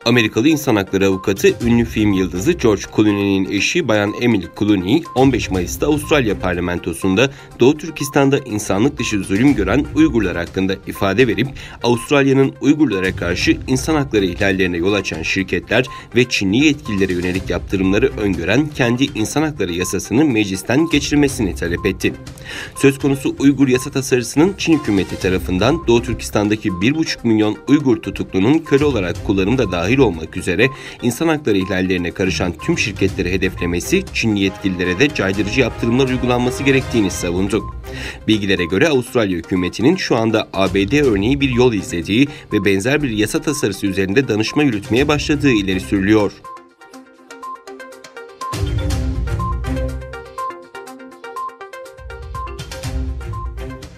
Amerikalı insan hakları avukatı, ünlü film yıldızı George Clooney'nin eşi Bayan Emily Clooney, 15 Mayıs'ta Avustralya parlamentosunda Doğu Türkistan'da insanlık dışı zulüm gören Uygurlar hakkında ifade verip, Avustralya'nın Uygurlara karşı insan hakları ihlallerine yol açan şirketler ve Çinli yetkililere yönelik yaptırımları öngören kendi insan hakları yasasını meclisten geçirmesini talep etti. Söz konusu Uygur yasa tasarısının Çin hükümeti tarafından Doğu Türkistan'daki 1,5 milyon Uygur tutuklunun köle olarak kullanımda dahil olmak üzere insan hakları ihlallerine karışan tüm şirketleri hedeflemesi, Çinli yetkililere de caydırıcı yaptırımlar uygulanması gerektiğini savundu. Bilgilere göre Avustralya hükümetinin şu anda ABD örneği bir yol izlediği ve benzer bir yasa tasarısı üzerinde danışma yürütmeye başladığı ileri sürülüyor.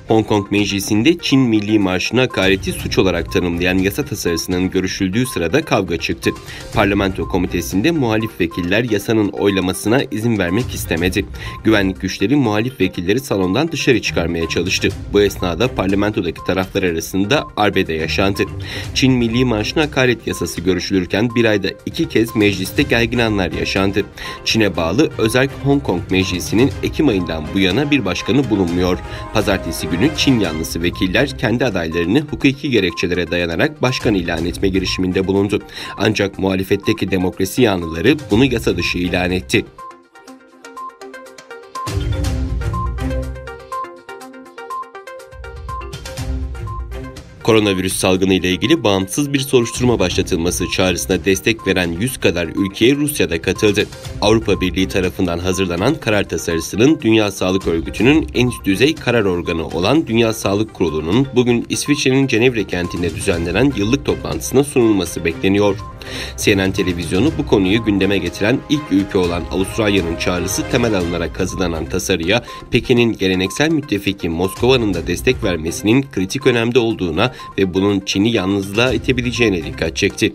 Hong Kong Meclisi'nde Çin Milli Marşı'na hakareti suç olarak tanımlayan yasa tasarısının görüşüldüğü sırada kavga çıktı. Parlamento komitesinde muhalif vekiller yasanın oylamasına izin vermek istemedi. Güvenlik güçleri muhalif vekilleri salondan dışarı çıkarmaya çalıştı. Bu esnada parlamentodaki taraflar arasında arbede yaşandı. Çin Milli Marşı'na hakaret yasası görüşülürken bir ayda 2 kez mecliste gergin anlar yaşandı. Çin'e bağlı Özerk Hong Kong Meclisi'nin Ekim ayından bu yana bir başkanı bulunmuyor. Pazartesi günü Çin yanlısı vekiller kendi adaylarını hukuki gerekçelere dayanarak başkan ilan etme girişiminde bulundu. Ancak muhalefetteki demokrasi yanlıları bunu yasa dışı ilan etti. Koronavirüs salgını ile ilgili bağımsız bir soruşturma başlatılması çağrısına destek veren 100 kadar ülkeye Rusya'da katıldı. Avrupa Birliği tarafından hazırlanan karar tasarısının Dünya Sağlık Örgütü'nün en üst düzey karar organı olan Dünya Sağlık Kurulu'nun bugün İsviçre'nin Cenevre kentinde düzenlenen yıllık toplantısına sunulması bekleniyor. CNN televizyonu bu konuyu gündeme getiren ilk ülke olan Avustralya'nın çağrısı temel alınarak hazırlanan tasarıya Pekin'in geleneksel müttefiki Moskova'nın da destek vermesinin kritik önemde olduğuna ve bunun Çin'i yalnızlığa itebileceğine dikkat çekti.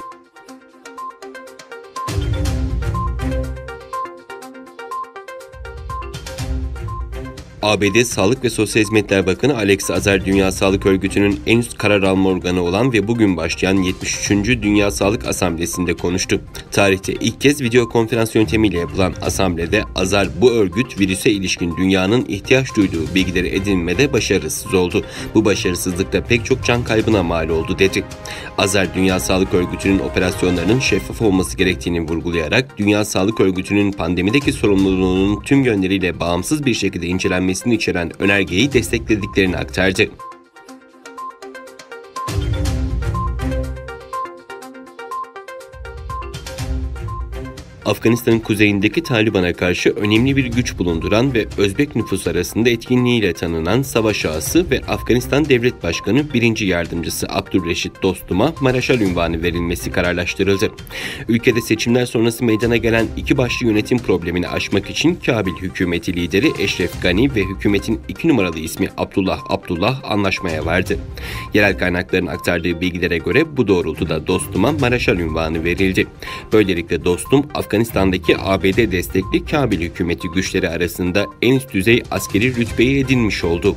ABD Sağlık ve Sosyal Hizmetler Bakanı Alex Azar, Dünya Sağlık Örgütü'nün en üst karar alma organı olan ve bugün başlayan 73. Dünya Sağlık Asamblesi'nde konuştu. Tarihte ilk kez video konferans yöntemiyle yapılan asamblede Azar, bu örgüt virüse ilişkin dünyanın ihtiyaç duyduğu bilgileri edinmede başarısız oldu. Bu başarısızlıkta pek çok can kaybına mal oldu dedi. Azar, Dünya Sağlık Örgütü'nün operasyonlarının şeffaf olması gerektiğini vurgulayarak Dünya Sağlık Örgütü'nün pandemideki sorumluluğunun tüm yönleriyle bağımsız bir şekilde incelenmesini içeren önergeyi desteklediklerini aktardı. Afganistan'ın kuzeyindeki Taliban'a karşı önemli bir güç bulunduran ve Özbek nüfus arasında etkinliğiyle tanınan savaş ağası ve Afganistan Devlet Başkanı 1. Yardımcısı Abdülreşit Dostum'a Maraşal unvanı verilmesi kararlaştırıldı. Ülkede seçimler sonrası meydana gelen iki başlı yönetim problemini aşmak için Kabil hükümeti lideri Eşref Gani ve hükümetin 2 numaralı ismi Abdullah anlaşmaya vardı. Yerel kaynakların aktardığı bilgilere göre bu doğrultuda Dostum'a Maraşal unvanı verildi. Böylelikle Dostum, Afganistan'daki ABD destekli Kabil hükümeti güçleri arasında en üst düzey askeri rütbeyi edinmiş oldu.